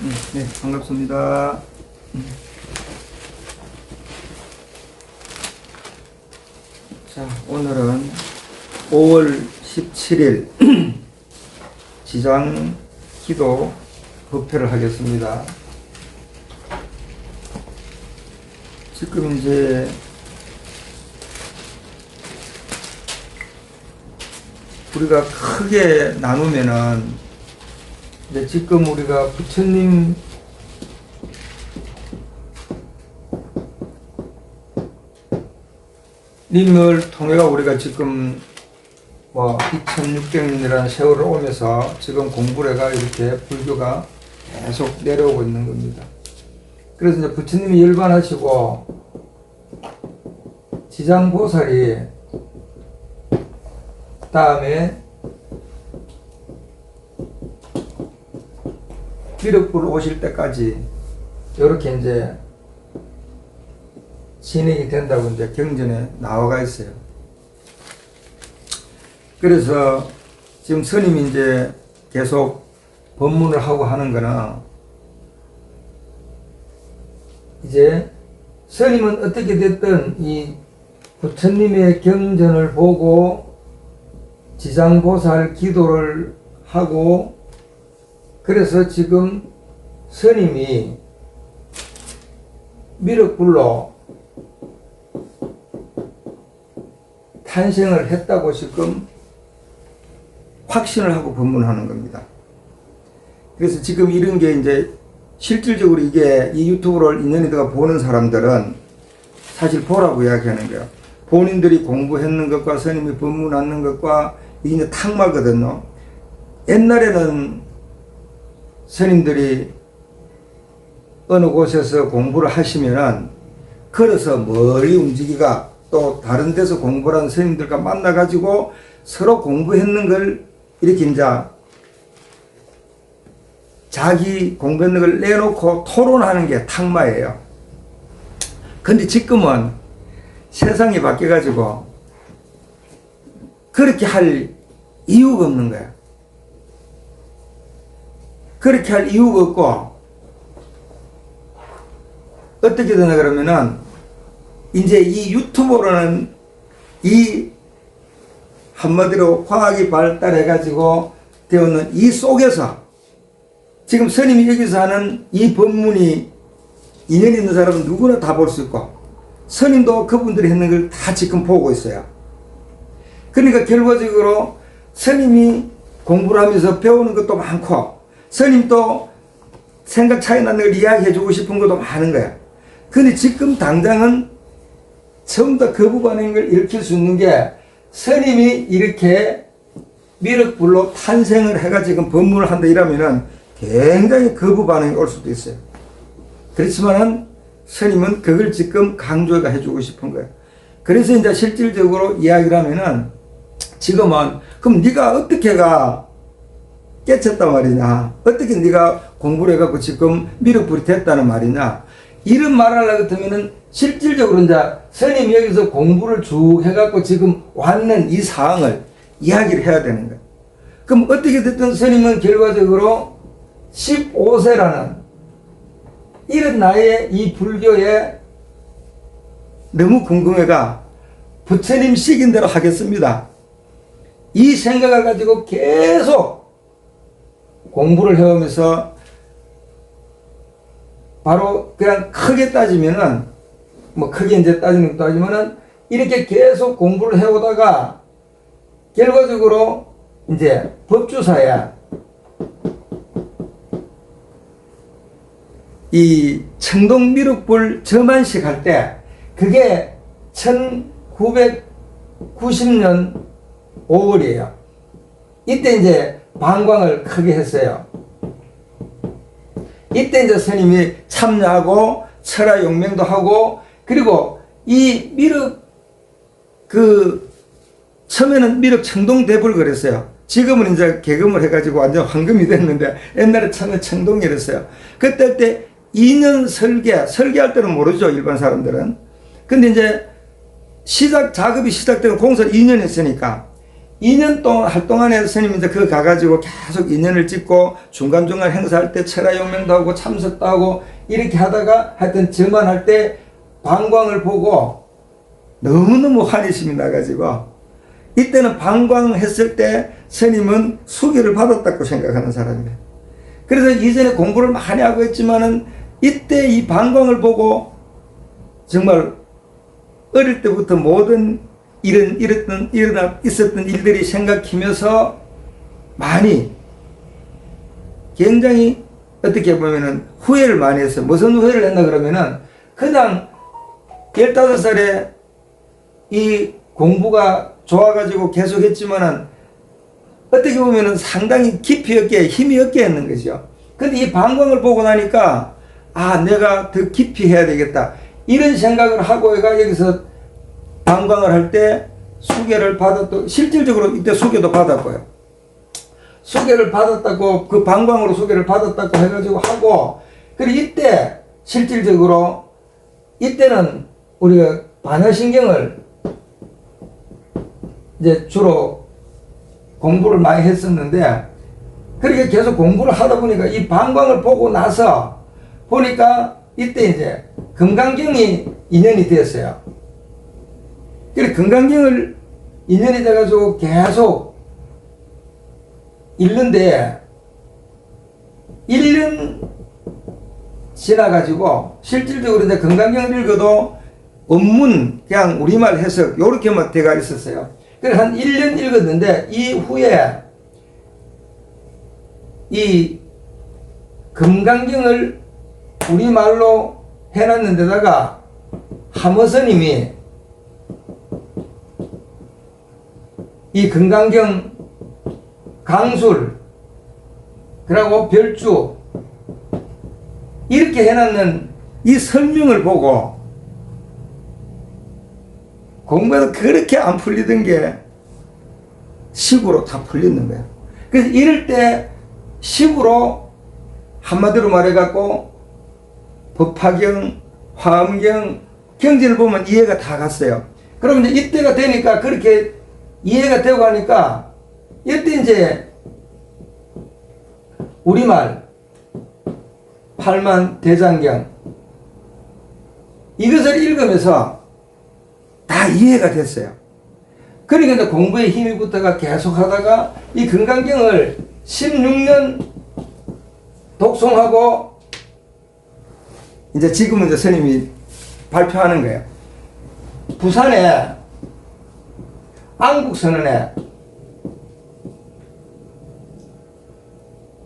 네, 반갑습니다. 자, 오늘은 5월 17일 지장 기도 법회를 하겠습니다. 지금 이제 우리가 크게 나누면은 이제 지금 우리가 부처님 님을 통해가 우리가 지금 2600년이라는 세월을 오면서 지금 공부를 해가 이렇게 불교가 계속 내려오고 있는 겁니다. 그래서 이제 부처님이 열반하시고 지장보살이 다음에 미륵불 오실 때까지 이렇게 이제 진행이 된다고 이제 경전에 나와가 있어요. 그래서 지금 스님이 이제 계속 법문을 하고 하는 거나 이제 스님은 어떻게 됐든 이 부처님의 경전을 보고 지장보살 기도를 하고 그래서 지금 스님이 미륵불로 탄생을 했다고 지금 확신을 하고 법문하는 겁니다. 그래서 지금 이런 게 이제 실질적으로 이게 이 유튜브를 인연이다가 보는 사람들은 사실 보라고 이야기하는 거예요. 본인들이 공부했는 것과 스님이 법문하는 것과 이게 이제 탁마거든요. 옛날에는 스님들이 어느 곳에서 공부를 하시면은 걸어서 멀리 움직이가 또 다른 데서 공부를 하는 스님들과 만나가지고 서로 공부했는 걸 이렇게 이제 자기 공부했는 걸 내놓고 토론하는 게 탁마예요. 근데 지금은 세상이 바뀌어가지고 그렇게 할 이유가 없는 거야. 그렇게 할 이유가 없고 어떻게 되나 그러면은 이제 이 유튜브로는 이 한마디로 과학이 발달해 가지고 되어는 이 속에서 지금 스님이 여기서 하는 이 법문이 인연 있는 사람은 누구나 다 볼 수 있고 스님도 그분들이 했는 걸 다 지금 보고 있어요. 그러니까 결과적으로 스님이 공부를 하면서 배우는 것도 많고 스님도 생각 차이 나는 걸 이야기해 주고 싶은 것도 많은 거야. 근데 지금 당장은 전부 다 거부 반응을 일으킬 수 있는 게 스님이 이렇게 미륵불로 탄생을 해가 지금 법문을 한다 이러면은 굉장히 거부 반응이 올 수도 있어요. 그렇지만은 스님은 그걸 지금 강조가 해주고 싶은 거예요. 그래서 이제 실질적으로 이야기를 하면은 지금은 그럼 네가 어떻게가 깨쳤단 말이냐, 어떻게 네가 공부를 해갖고 지금 미륵불이 됐다는 말이냐, 이런 말을 하려고 하면은 실질적으로 이제 스님이 여기서 공부를 쭉 해갖고 지금 왔는 이 사항을 이야기를 해야 되는 거예요. 그럼 어떻게 됐든 스님은 결과적으로 15세라는 이런 나이에 이 불교에 너무 궁금해가 부처님 시킨 대로 하겠습니다. 이 생각을 가지고 계속 공부를 해오면서 바로 그냥 크게 따지면은 크게 이제 따지면은 이렇게 계속 공부를 해오다가 결과적으로 이제 법주사에 이 청동미륵불 점안식 할 때 그게 1990년 5월이에요. 이때 이제 방광을 크게 했어요. 이때 이제 스님이 참여하고 철화 용맹도 하고 그리고 이 미륵 처음에는 미륵 청동대불 그랬어요. 지금은 이제 개금을 해가지고 완전 황금이 됐는데 옛날에 처음에 청동이랬어요. 그때 때 2년 설계할 때는 모르죠 일반 사람들은. 근데 이제 작업이 시작되면 공사를 2년 했으니까 2년 동안 활동안에 스님이 이제 그거 가가지고 계속 인연을 찍고 중간중간 행사할 때 철야용명도 하고 참석도 하고 이렇게 하다가 하여튼 저만 할 때 방광을 보고 너무너무 환희심이 나가지고 이때는 방광했을 때 스님은 수기를 받았다고 생각하는 사람이에요. 그래서 이전에 공부를 많이 하고 있지만은 이때 이 방광을 보고 정말 어릴 때부터 모든 있었던 일들이 생각하면서 많이 굉장히 어떻게 보면은 후회를 많이 했어요. 무슨 후회를 했나 그러면은 그냥 15살에 이 공부가 좋아가지고 계속 했지만은 어떻게 보면은 상당히 깊이 없게 힘이 없게 했는 거죠. 근데 이 방광을 보고 나니까 아 내가 더 깊이 해야 되겠다 이런 생각을 하고 얘가 여기서 방광을 할 때 수계를 받았고 실질적으로 이때 수계도 받았고요. 수계를 받았다고 그 방광으로 수계를 받았다고 해가지고 하고 그리고 이때 실질적으로 이때는 우리가 반야신경을 이제 주로 공부를 많이 했었는데 그렇게 계속 공부를 하다 보니까 이 방광을 보고 나서 보니까 이때 이제 금강경이 인연이 되었어요. 그래 금강경을 인연이 돼가지고 계속 읽는데 1년 지나가지고 실질적으로 이제 금강경을 읽어도 원문 그냥 우리말 해석 요렇게만 돼가 있었어요. 그래서 한 1년 읽었는데 이후에 이 금강경을 우리말로 해놨는 데다가 하머스님이 이 금강경 강술 그리고 별주 이렇게 해놨는 이 설명을 보고 공부해도 그렇게 안 풀리던 게 식으로 다 풀리는 거예요. 그래서 이럴 때 식으로 한마디로 말해갖고 법화경, 화엄경, 경전을 보면 이해가 다 갔어요. 그럼 이제 이때가 되니까 그렇게 이해가 되고 하니까 이때 이제 우리말 팔만 대장경 이것을 읽으면서 다 이해가 됐어요. 그러니까 이제 공부의 힘이 붙어가 계속 하다가 이 금강경을 16년 독송하고 이제 지금은 이제 스님이 발표하는 거예요. 부산에 안국선언에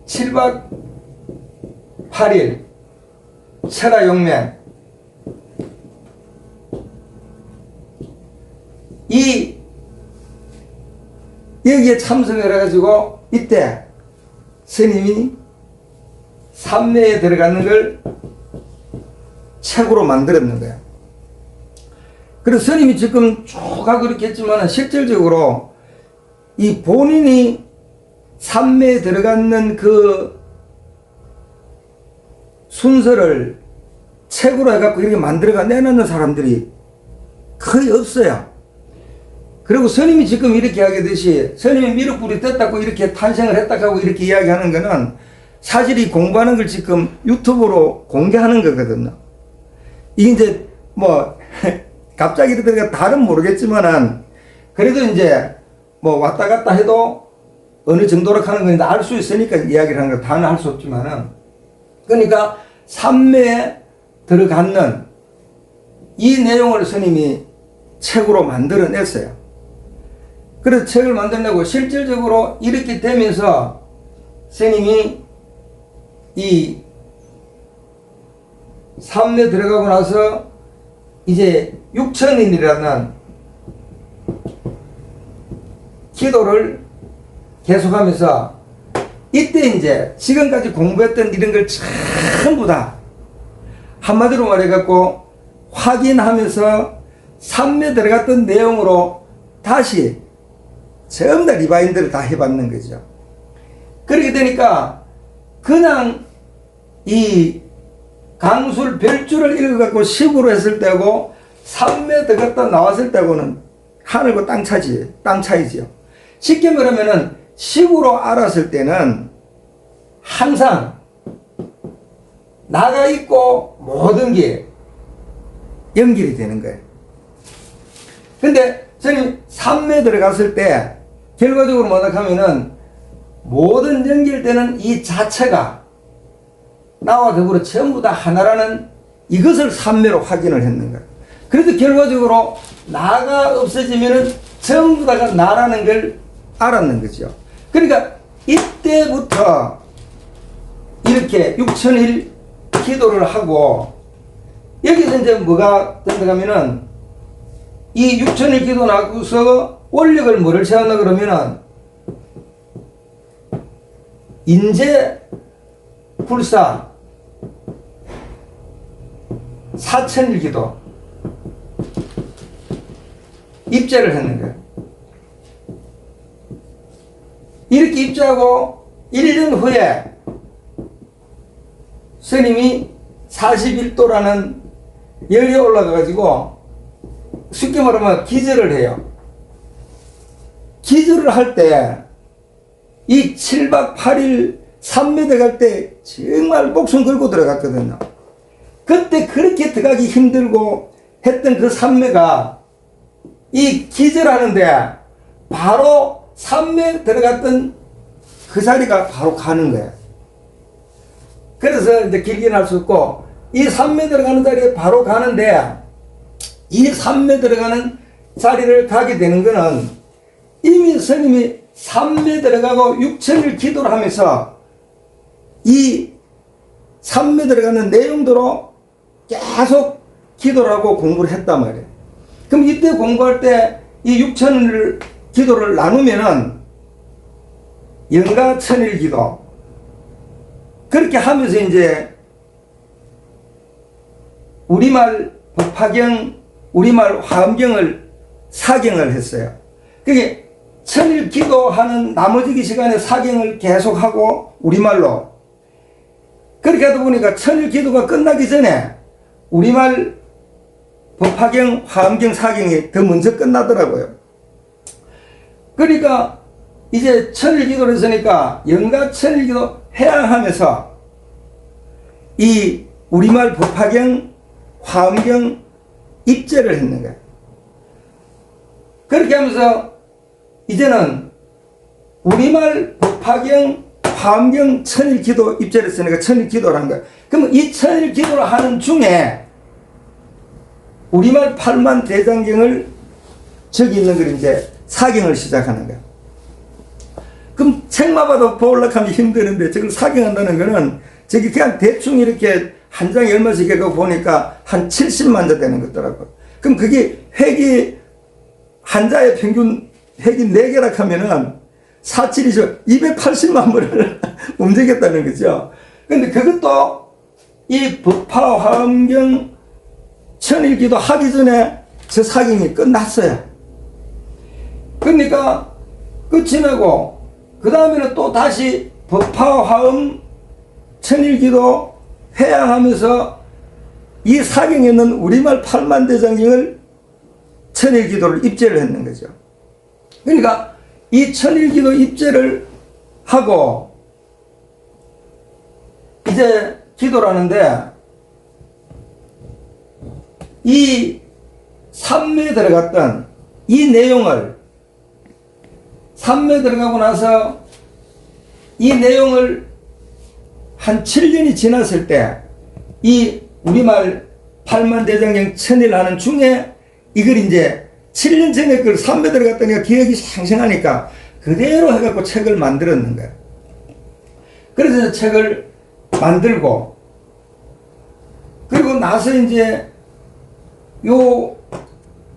7박 8일 철야용맹 이 여기에 참석을 해가지고 이때 스님이 삼매에 들어가는 걸 책으로 만들었는 거예요. 그래서 스님이 지금 쭉 하고 이렇게 했지만 실질적으로 이 본인이 삼매에 들어가는 그 순서를 책으로 해갖고 이렇게 만들어가 내놓는 사람들이 거의 없어요. 그리고 스님이 지금 이렇게 하겠듯이 스님이 미륵불이 떴다고 이렇게 탄생을 했다고 이렇게 이야기하는 거는 사실 이 공부하는 걸 지금 유튜브로 공개하는 거거든요. 이게 이제 뭐 갑자기 이렇게 다른 모르겠지만은 그래도 이제 뭐 왔다 갔다 해도 어느 정도로 하는 건지 알 수 있으니까 이야기를 하는 거 다는 할 수 없지만은 그러니까 삼매에 들어가는 이 내용을 스님이 책으로 만들어냈어요. 그래서 책을 만들어내고 실질적으로 이렇게 되면서 스님이 이 삼매 들어가고 나서 이제 6천인이라는 기도를 계속하면서 이때 이제 지금까지 공부했던 이런 걸 전부 다 한마디로 말해갖고 확인하면서 삼매 들어갔던 내용으로 다시 전부 다 리바인드를 다 해봤는 거죠. 그렇게 되니까 그냥 이 강술 별주를 읽어갖고 식으로 했을 때고 삼매 들어갔다 나왔을 때고는 하늘과 땅 차이지요. 쉽게 말하면은 식으로 알았을 때는 항상 나가 있고 모든 게 연결이 되는 거예요. 근데 저는 삼매 들어갔을 때 결과적으로 뭐라 하면은 모든 연결되는 이 자체가 나와 더불어 전부 다 하나라는 이것을 삼매로 확인을 했는 거예요. 그래서 결과적으로 나가 없어지면은 전부 다가 나라는 걸 알았는 거죠. 그러니까 이때부터 이렇게 6000일 기도를 하고 여기서 이제 뭐가 된다면은 이 6000일 기도 나고서 원력을 뭐를 세웠나 그러면은 인재 불사 4000일 기도 입제를 했는 거예요. 이렇게 입제하고 1년 후에 스님이 41도라는 열이 올라가가지고 쉽게 말하면 기절을 해요. 기절을 할 때 이 7박 8일 삼매 들어갈 때 정말 목숨 걸고 들어갔거든요. 그때 그렇게 들어가기 힘들고 했던 그 삼매가 이 기절하는데 바로 삼매 들어갔던 그 자리가 바로 가는 거예요. 그래서 이제 길게는 할 수 없고 이 삼매 들어가는 자리에 바로 가는데 이 삼매 들어가는 자리를 가게 되는 거는 이미 스님이 삼매 들어가고 6000일 기도를 하면서 이 삼매 들어가는 내용대로 계속 기도를 하고 공부를 했단 말이에요. 그럼 이때 공부할 때 이 6000일 기도를 나누면은 영가 1000일 기도 그렇게 하면서 이제 우리말 법화경, 우리말 화엄경을 사경을 했어요. 그게 1000일 기도하는 나머지 시간에 사경을 계속하고 우리말로 그렇게 하다 보니까 1000일 기도가 끝나기 전에 우리말 법화경, 화엄경, 사경이 더 먼저 끝나더라고요. 그러니까 이제 1000일 기도를 했으니까 영가 1000일 기도 해양하면서 이 우리말 법화경, 화엄경 입제를 했는 거예요. 그렇게 하면서 이제는 우리말 법화경, 화엄경 1000일 기도 입제를 했으니까 1000일 기도를 한 거예요. 그러면 이 1000일 기도를 하는 중에 우리말 8만 대장경을 저기 있는 걸 이제 사경을 시작하는 거예요. 그럼 책만 봐도 보려고 하면 힘드는데 저걸 사경한다는 거는 저기 그냥 대충 이렇게 한 장에 얼마씩 해가 보니까 한 70만 자 되는 것더라고요. 그럼 그게 획이 한자의 평균 획이 4개라 하면은 4,7이죠. 280만 번을 움직였다는 거죠. 근데 그것도 이 법화, 화엄경, 1000일 기도 하기 전에 저 사경이 끝났어요. 그러니까 끝이 나고 그 다음에는 또 다시 법화, 화엄, 1000일 기도 회양하면서 이 사경에 있는 우리말 8만 대장경을 1000일 기도를 입제를 했는 거죠. 그러니까 이 1000일 기도 입제를 하고 이제 기도를 하는데 이 삼매에 들어갔던 이 내용을 삼매에 들어가고 나서 이 내용을 한 7년이 지났을 때 이 우리말 8만 대장경 1000일 하는 중에 이걸 이제 7년 전에 그걸 삼매 들어갔더니 기억이 생생하니까 그대로 해갖고 책을 만들었는 거예요. 그래서 책을 만들고 그리고 나서 이제 요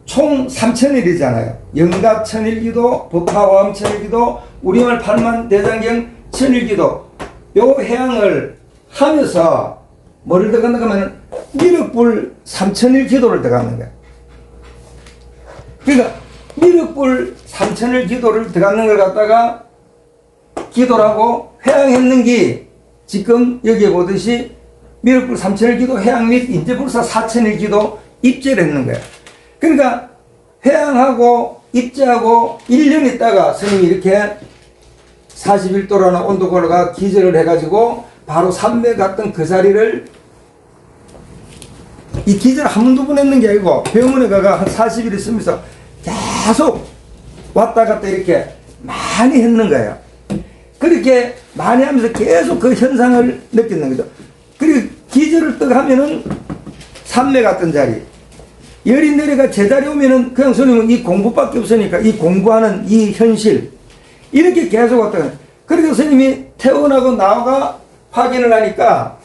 총 3000일이잖아요. 영가 1000일 기도, 법화화엄 1000일 기도, 우리말 8만 대장경 1000일 기도 요 해양을 하면서 뭐를 들어간다고 하면 미륵불 3000일 기도를 들어가는 거예요. 그러니까 미륵불 3000일 기도를 들어가는 걸 갖다가 기도를 하고 회양했는 게 지금 여기에 보듯이 미륵불 3000일 기도 회양 및 인재불사 4000일 기도 입제를 했는 거예요. 그러니까 회양하고 입제하고 1년 있다가 스님이 이렇게 41도라는 온도고가 기절을 해가지고 바로 삼매 갔던 그 자리를 이 기절 한두 번 했는 게 아니고 병원에 가가 한 40일 있으면서 계속 왔다 갔다 이렇게 많이 했는 거예요. 그렇게 많이 하면서 계속 그 현상을 느끼는 거죠. 그리고 기절을 떡 하면은 삼매 갔던 자리, 열이 내려가 제자리 오면은 그냥 스님은 이 공부밖에 없으니까 이 공부하는 이 현실 이렇게 계속 왔다 갔다. 그리고 스님이 퇴원하고 나와가 확인을 하니까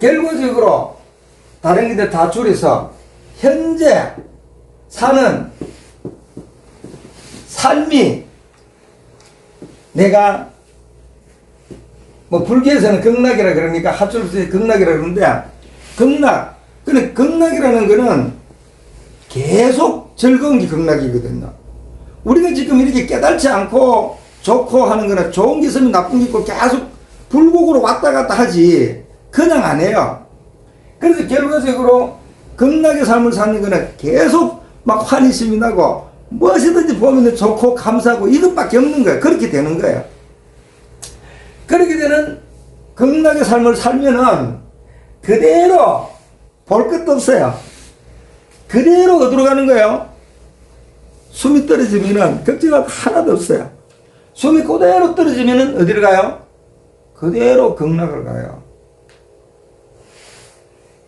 결과적으로 다른 게 다 줄여서 현재 사는 삶이 내가 뭐 불교에서는 극락이라 그러니까 하출에서 극락이라 그러는데 극락이라는 거는 계속 즐거운 게 극락이거든요. 우리가 지금 이렇게 깨달지 않고 좋고 하는 거는 좋은 게 있으면 나쁜 게 있고 계속 불곡으로 왔다 갔다 하지 그냥 안 해요. 그래서 결과적으로 극락의 삶을 사는 거는 계속 막 환희심이 나고 무엇이든지 보면 좋고 감사하고 이것밖에 없는 거예요. 그렇게 되는 거예요. 그렇게 되는 극락의 삶을 살면은 그대로 볼 것도 없어요. 그대로 어디로 가는 거예요? 숨이 떨어지면은 걱정할 거 하나도 없어요. 숨이 그대로 떨어지면은 어디로 가요? 그대로 극락을 가요.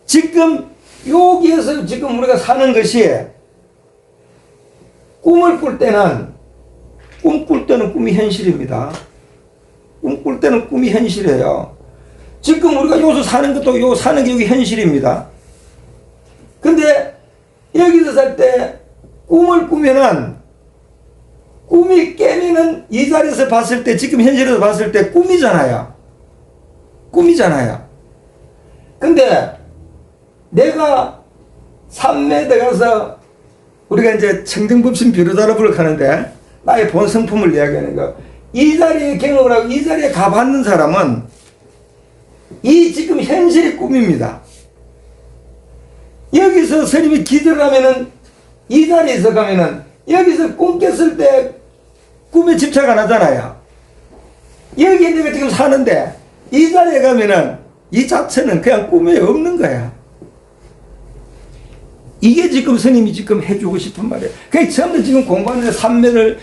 지금 여기에서 지금 우리가 사는 것이 꿈을 꿀 때는 꿈이 현실입니다. 꿈꿀 때는 꿈이 현실이에요. 지금 우리가 여기서 사는 것도 요 사는 게 여기 현실입니다. 근데 여기서 살 때 꿈을 꾸면은 꿈이 깨면은 이 자리에서 봤을 때 지금 현실에서 봤을 때 꿈이잖아요. 근데 내가 삼매 들어가서 우리가 이제 청정법신 비로자라부를 하는데 나의 본 성품을 이야기하는 거. 이 자리에 경험을 하고 이 자리에 가봤는 사람은 이 지금 현실이 꿈입니다. 여기서 스님이 기절하면은 이 자리에서 가면은 여기서 꿈 깼을 때 꿈에 집착 안 하잖아요. 여기 내가 지금 사는데 이 자리에 가면은 이 자체는 그냥 꿈에 없는 거야. 이게 지금 스님이 지금 해주고 싶은 말이에요. 그게 처음부터 지금 공부하는데 삼매를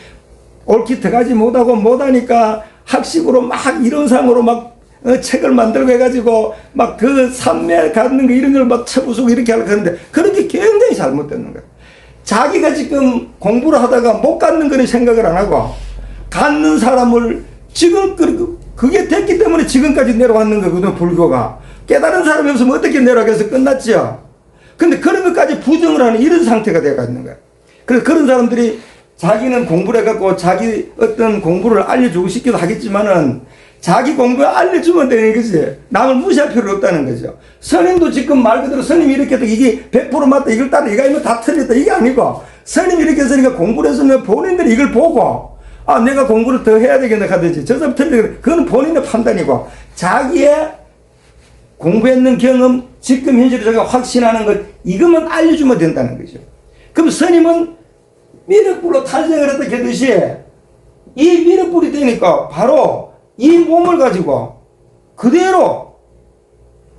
옳게 들어가지 못하니까 학식으로 막 이론상으로 막 책을 만들고 해가지고 막 그 삼매 갖는 거 이런 걸 막 쳐부수고 이렇게 하려고 하는데 그렇게 굉장히 잘못되는 거예요. 자기가 지금 공부를 하다가 못 갖는 거는 생각을 안 하고 갖는 사람을 지금 그게 됐기 때문에 지금까지 내려왔는 거거든요. 불교가. 깨달은 사람이 없으면 어떻게 내려가서 끝났죠. 근데 그런 것까지 부정을 하는 이런 상태가 되어 있는 거예요. 그래서 그런 사람들이 자기는 공부를 해갖고 자기 어떤 공부를 알려주고 싶기도 하겠지만은 자기 공부를 알려주면 되는 거지. 남을 무시할 필요 없다는 거죠. 스님도 지금 말 그대로 스님이 이렇게 해도 이게 100% 맞다. 이걸 따라 이거 아니면 다 틀렸다. 이게 아니고 스님이 이렇게 했으니까 공부를 해서 본인들이 이걸 보고 아 내가 공부를 더 해야 되겠네 하든지 저 사람 틀리겠네. 그건 본인의 판단이고 자기의 공부했는 경험 지금 현실에 자기가 확신하는 것 이것만 알려주면 된다는 거죠. 그럼 스님은 미륵불로 탄생을 했다 하듯이 이 미륵불이 되니까 바로 이 몸을 가지고 그대로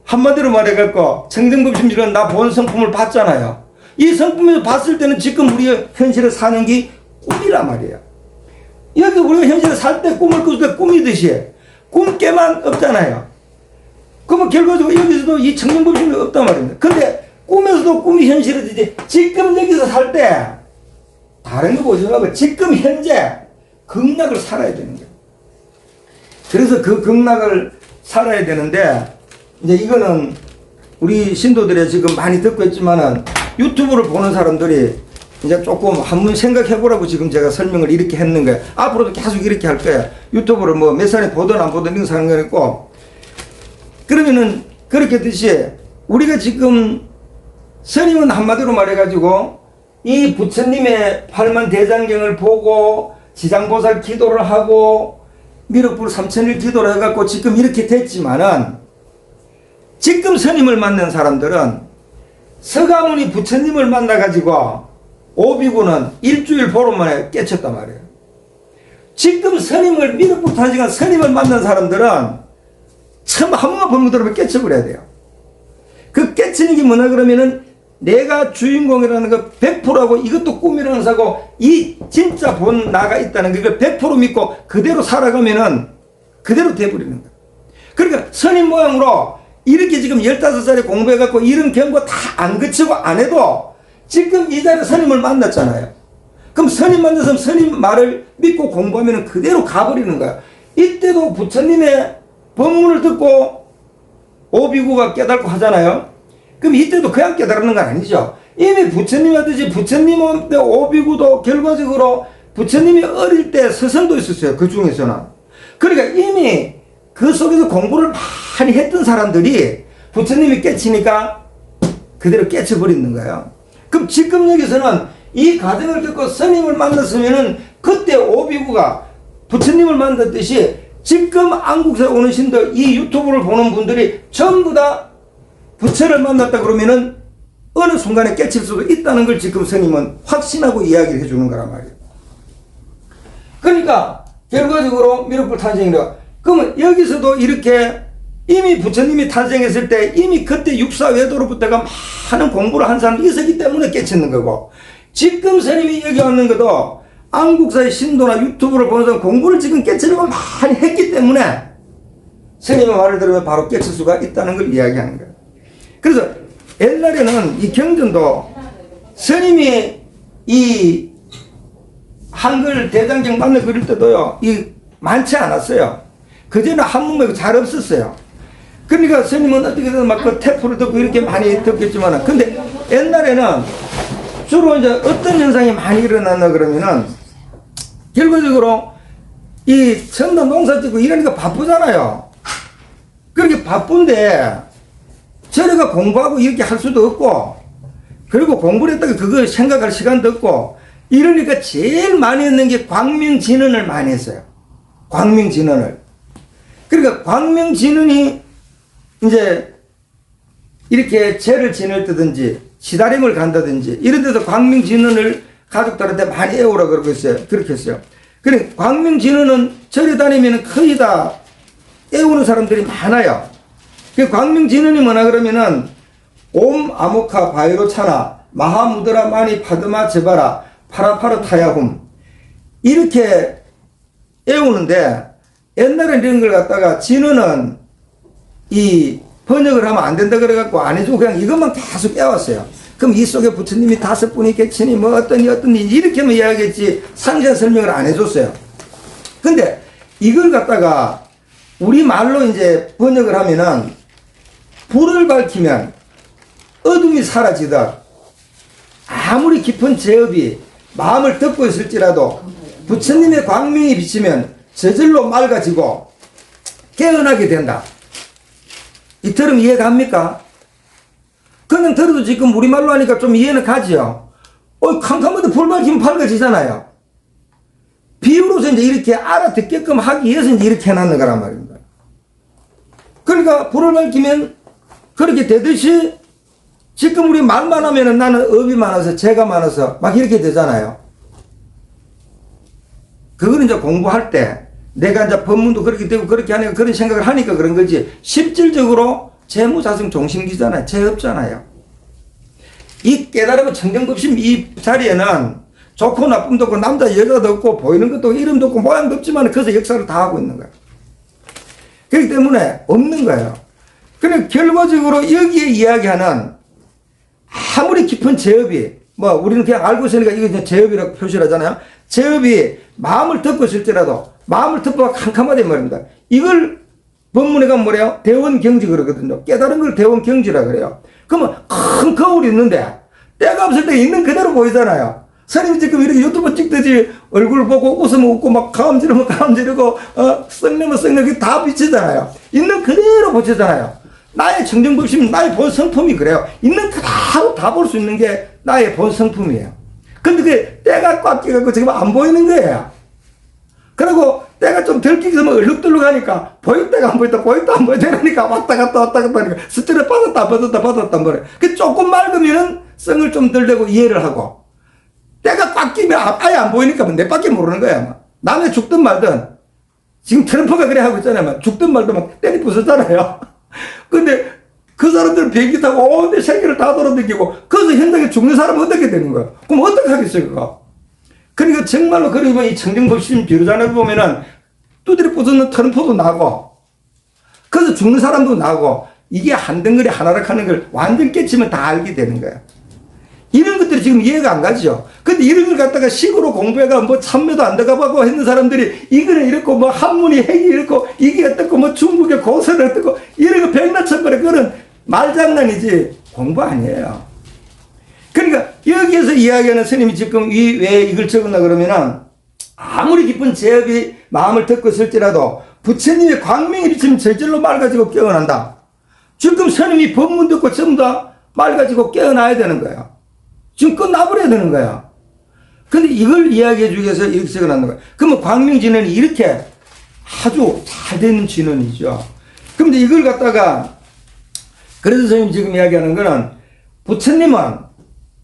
한마디로 말해갖고 청정법심지는 나 본 성품을 봤잖아요. 이 성품을 봤을 때는 지금 우리가 현실에 사는 게 꿈이란 말이에요. 여기 우리가 현실에 살 때 꿈을 꿀 때 꿈이듯이 꿈깨만 없잖아요. 그러면 결과적으로 여기서도 이 청정법심이 없단 말입니다. 근데 꿈에서도 꿈이 현실이 되지 지금 여기서 살 때 다른 거 보지 말고 지금 현재 극락을 살아야 되는 거예요. 그래서 그 극락을 살아야 되는데 이제 이거는 우리 신도들이 지금 많이 듣고 있지만은 유튜브를 보는 사람들이 이제 조금 한번 생각해 보라고 지금 제가 설명을 이렇게 했는 거예요. 앞으로도 계속 이렇게 할 거예요. 유튜브를 뭐 몇 살에 보든 안 보든 이런 상관이 있고 그러면은 그렇게 했듯이 우리가 지금 스님은 한마디로 말해가지고 이 부처님의 팔만대장경을 보고 지장보살 기도를 하고 미륵불 삼천일 기도를 해갖고 지금 이렇게 됐지만은 지금 스님을 만난 사람들은 서가모니 부처님을 만나가지고 오비구는 일주일 보름 만에 깨쳤단 말이에요. 지금 스님을 미륵부터 한 시간 스님을 만난 사람들은 처음 한 번만 법문 들으면 깨쳐버려야 돼요. 그 깨치는 게 뭐냐 그러면은 내가 주인공이라는 거 100%하고 이것도 꿈이라는 사고 이 진짜 본 나가 있다는 걸 100% 믿고 그대로 살아가면은 그대로 돼버리는 거예요. 그러니까 스님 모양으로 이렇게 지금 15살에 공부해갖고 이런 경고 다 안 거치고 안 해도 지금 이 자리에 스님을 만났잖아요. 그럼 스님 만나서 스님 말을 믿고 공부하면 그대로 가버리는 거야. 이때도 부처님의 법문을 듣고 오비구가 깨닫고 하잖아요. 그럼 이때도 그냥 깨달는 건 아니죠. 이미 부처님이 하듯이 부처님한테 오비구도 결과적으로 부처님이 어릴 때 스승도 있었어요. 그 중에서는. 그러니까 이미 그 속에서 공부를 많이 했던 사람들이 부처님이 깨치니까 그대로 깨쳐버리는 거예요. 그럼 지금 여기서는 이 과정을 겪고 스님을 만났으면은 그때 오비구가 부처님을 만났듯이 지금 안국사에 오는 신들 이 유튜브를 보는 분들이 전부 다 부처를 만났다 그러면은 어느 순간에 깨칠 수도 있다는 걸 지금 스님은 확신하고 이야기를 해주는 거란 말이에요. 그러니까 결과적으로 미륵불 탄생이라. 그러면 여기서도 이렇게 이미 부처님이 탄생했을 때 이미 그때 육사외도로부터가 많은 공부를 한 사람이 있었기 때문에 깨쳤는 거고, 지금 스님이 여기 왔는 것도 안국사의 신도나 유튜브를 보면서 공부를 지금 깨치려고 많이 했기 때문에 스님의 말을 들으면 바로 깨칠 수가 있다는 걸 이야기하는 거예요. 그래서 옛날에는 이 경전도 스님이 이 한글 대장경 만나 그릴 때도요, 이 많지 않았어요. 그전에 한문만 잘 없었어요. 그러니까 스님은 어떻게든 막 그 테프를 듣고 이렇게 많이 듣겠지만, 근데 옛날에는 주로 이제 어떤 현상이 많이 일어났나 그러면은, 결과적으로 이 전도 농사 짓고 이러니까 바쁘잖아요. 그렇게 바쁜데, 저래가 공부하고 이렇게 할 수도 없고, 그리고 공부를 했다가 그거 생각할 시간도 없고, 이러니까 제일 많이 했는 게 광명진언을 많이 했어요. 광명진언을. 그러니까 광명진언이 이제 이렇게 제를 지낼 때든지 시다림을 간다든지 이런 데서 광명진언을 가족들한테 많이 애우라 그러고 있어요. 그렇게 했어요. 그러니까 광명진언은 절에 다니면 거의 다 애우는 사람들이 많아요. 그 광명진언이 뭐나 그러면은 옴 아모카 바이로 차나 마하무드라 마니 파드마 제바라 파라파르 타야훔 이렇게 애우는데, 옛날에 이런 걸 갖다가 진언은 이 번역을 하면 안 된다 그래갖고 안 해주고 그냥 이것만 계속 애웠어요. 그럼 이 속에 부처님이 5분이 계시니 뭐 어떠니 이렇게만 이야기했지 상세한 설명을 안 해줬어요. 근데 이걸 갖다가 우리 말로 이제 번역을 하면은 불을 밝히면 어둠이 사라지듯 아무리 깊은 제업이 마음을 덮고 있을지라도 부처님의 광명이 비치면 저절로 맑아지고 깨어나게 된다. 이 term 이해갑니까? 그냥 들어도 지금 우리말로 하니까 좀 이해는 가지요. 캄캄한데 불 밝히면 밝아지잖아요. 비유로서 이제 이렇게 알아듣게끔 하기 위해서 이제 이렇게 해놨는 거란 말입니다. 그러니까 불을 밝히면 그렇게 되듯이 지금 우리 말만 하면은 나는 업이 많아서 죄가 많아서 막 이렇게 되잖아요. 그거는 이제 공부할 때 내가 이제 법문도 그렇게 되고 그렇게 하니까 그런 생각을 하니까 그런 거지, 실질적으로 재무자성 종심기잖아요. 죄 없잖아요. 이 깨달음은 청정법심 이 자리에는 좋고 나쁨도 없고 남자 여자도 없고 보이는 것도 이름도 없고 모양도 없지만 그래서 역사를 다 하고 있는 거예요. 그렇기 때문에 없는 거예요. 그러니까 결과적으로 여기에 이야기하는 아무리 깊은 제업이 뭐 우리는 그냥 알고 있으니까 이거 제업이라고 표시를 하잖아요. 제업이 마음을 덮고 있을지라도 마음을 덮어가 캄캄하다 말입니다. 이걸 법문에 가면 뭐래요? 대원경지 그러거든요. 깨달은 걸 대원경지라 그래요. 그러면 큰 거울이 있는데 때가 없을 때 있는 그대로 보이잖아요. 스님이 지금 이렇게 유튜브 찍듯이 얼굴 보고 웃으면 웃고 막 가음 지르면 가음 지르고 썩내면 썩내고 다 비치잖아요. 있는 그대로 보치잖아요. 나의 청정법심, 나의 본 성품이 그래요. 있는 그대로 다 볼 수 있는 게 나의 본 성품이에요. 근데 그게 때가 꽉 끼갖고 지금 안 보이는 거예요. 그리고 때가 좀 덜 끼면 얼룩덜룩 하니까 보일 때가 안 보였다, 보일 때 안 보였다 그러니까 왔다 갔다 하니까 스트레스 받았다 말이에요. 그 조금 맑으면은 성을 좀 덜 내고 이해를 하고, 때가 꽉 끼면 아예 안 보이니까 내 밖에 모르는 거야. 남의 죽든 말든. 지금 트럼프가 그래 하고 있잖아요. 죽든 말든 막 때리 부쉈잖아요. 근데 그 사람들은 비행기 타고 온 세계를 다 돌아다니고 거기서 현장에 죽는 사람은 어떻게 되는 거야? 그럼 어떻게 하겠어요, 그거? 그러니까 정말로 그러면 이 청정법심 비로자를 보면은 두드려 부수는 트럼프도 나고 그래서 죽는 사람도 나고 이게 한 덩어리 하나락 하는 걸 완전 깨치면 다 알게 되는 거야. 이런 것들이 지금 이해가 안 가죠. 근데 이런 걸 갖다가 식으로 공부해가 뭐 참매도 안 들어가보고 했는 사람들이 이거는 이렇고 뭐 한문이 핵이 이렇고 이게 어떻고 뭐 중국의 고서는 어떻고 이런 거 백나천벌에 그거는 말장난이지 공부 아니에요. 그러니까 여기에서 이야기하는 스님이 지금 왜 이걸 적었나 그러면은 아무리 깊은 제업이 마음을 듣고 있을지라도 부처님의 광명이 비치면 절절로 맑아지고 깨어난다. 지금 스님이 법문 듣고 전부 다 맑아지고 깨어나야 되는 거야. 지금 끝나버려야 되는 거야. 근데 이걸 이야기해 주기 위해서 이렇게 적어놨는 거야. 그러면 광명진언이 이렇게 아주 잘 되는 진언이죠. 그런데 이걸 갖다가 그래서 선생님 지금 이야기하는 거는 부처님은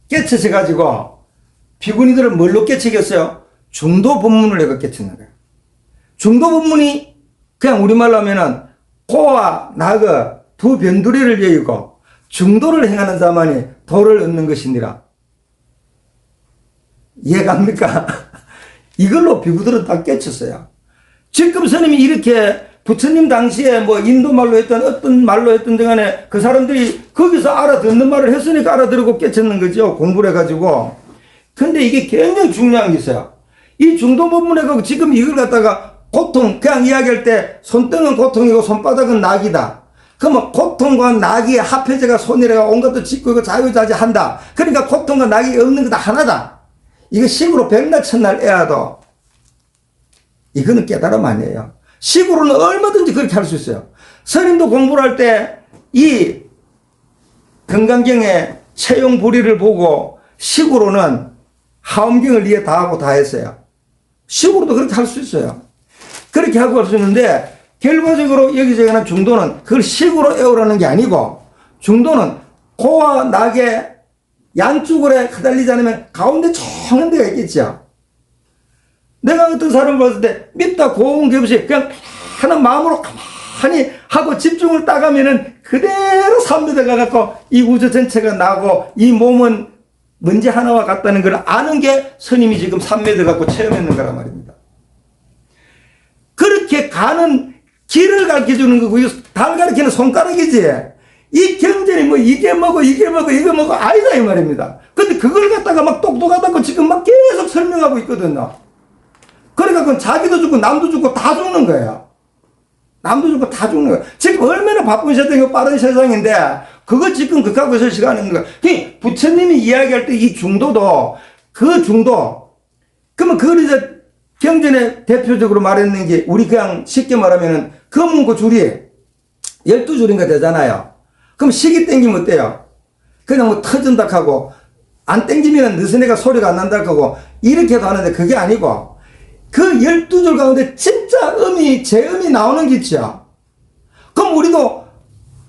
깨쳐져 가지고 비구니들을 뭘로 깨치겠어요? 중도 법문을 내가 깨치는 거야. 중도 법문이 그냥 우리말로 하면은 코와 낙의 두 변두리를 여의고 중도를 행하는 자만이 도를 얻는 것이니라. 이해갑니까? 이걸로 비구들은 다 깨쳤어요. 지금 스님이 이렇게 부처님 당시에 뭐 인도 말로 했던 어떤 말로 했던 등간에 그 사람들이 거기서 알아듣는 말을 했으니까 알아들고 깨쳤는 거죠. 공부를 해가지고. 근데 이게 굉장히 중요한 게 있어요. 이 중도 법문에 가고 지금 이걸 갖다가 고통, 그냥 이야기할 때 손등은 고통이고 손바닥은 낙이다. 그러면 고통과 낙이 합해져가 손이래가 온 것도 짓고 이거 자유자재한다. 그러니까 고통과 낙이 없는 거 다 하나다. 이거 식으로 백날 천날 애야도 이거는 깨달음 아니에요. 식으로는 얼마든지 그렇게 할 수 있어요. 스님도 공부를 할 때 이 건강경의 채용불의를 보고 식으로는 하엄경을 이해 다 하고 다 했어요. 식으로도 그렇게 할 수 있어요. 그렇게 하고 할 수 있는데 결과적으로 여기서 얘기하는 중도는 그걸 식으로 애우라는 게 아니고 중도는 코와 낙의 양쪽으로 가달리지 않으면 가운데 조용한 데가 있겠죠. 내가 어떤 사람을 봤을 때 밉다 고운 게 없이 그냥 하는 마음으로 가만히 하고 집중을 따가면은 그대로 삼미대 가갖고 이 우주 전체가 나고 이 몸은 먼지 하나와 같다는 걸 아는 게 스님이 지금 삼미대 갖고 체험했는 거란 말입니다. 그렇게 가는 길을 가르쳐 주는 거고 달 가르치는 손가락이지. 이 경전이 뭐 이게 뭐고 이게 뭐고 이거 뭐고 아니다 이 말입니다. 근데 그걸 갖다가 막 똑똑하다고 지금 막 계속 설명하고 있거든요. 그러니까 자기도 죽고 남도 죽고 다 죽는 거예요. 남도 죽고 다 죽는 거예요. 지금 얼마나 바쁜 세상이고 빠른 세상인데 그거 지금 극하고 있을 시간인 거예요. 부처님이 이야기할 때 이 중도도 그 중도 그러면 그걸 이제 경전에 대표적으로 말했는 게 우리 그냥 쉽게 말하면은 검은고 줄이 12줄인가 되잖아요. 그럼 식이 땡기면 어때요? 그냥 뭐 터진다 하고 안 땡기면 느슨해가 소리가 안 난다 하고 이렇게도 하는데 그게 아니고 그 12줄 가운데 진짜 제음이 나오는 게 있죠. 그럼 우리도